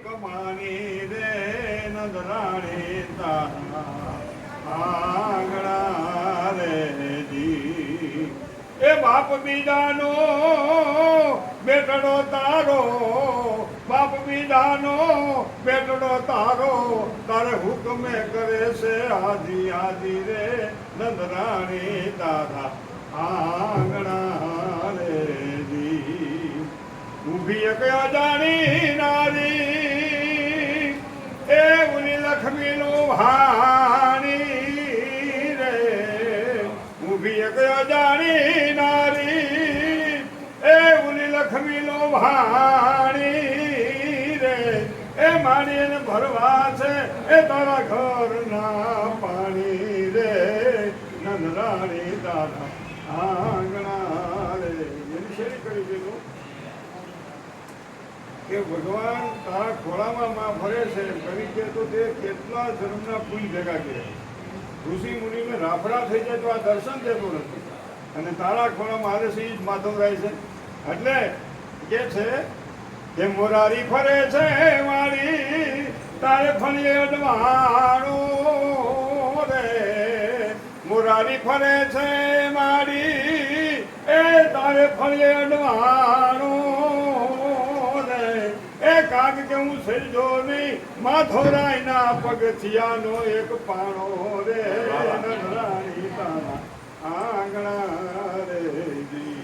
કમાની રે નંદરાણી તારા આંગણા રે જી એ બાપ બીજાનો બેટડો તારો બાપ બીજાનો બેટડો તારો તારે હુકમે કરે છે આજી આજી રે નંદરાણી તારા આંગણા રે જી ઊભી એક અજાણી નારી એ ઉની લક્ષ્મીનું ભાણી રે ઊભી એક અજાણી નારી એ ઉની લક્ષ્મીનું ભાણી રે એ માણીને ભરવા છે એ તારા ઘરના પાણી રે નંદરાણી તારા આંગણા રે એની શેરી કરી દીધું કે ભગવાન તારા ખોળામાં માં ફરે છે કવિ કે તો તે કેટલા જન્મના પુલ ભેગા કર્યા ઋષિ મુનિને રાફડા થઈ જાય તો આ દર્શન દેતું નથી અને તારા ખોળામાં હારે છે એ જ માધવરાય છે એટલે કે છે કે મોરારી ફરે છે મારી તારે ફળીએ અડવાણું રે મોરારી ફરે છે મારી એ તારે ફળીએ અડવાણું એ કાગ કે હું સજ્જો નહીં માધોરાય ના પગથિયાનો એક પાણો રે નંદરાણી તારા આંગણા રે જી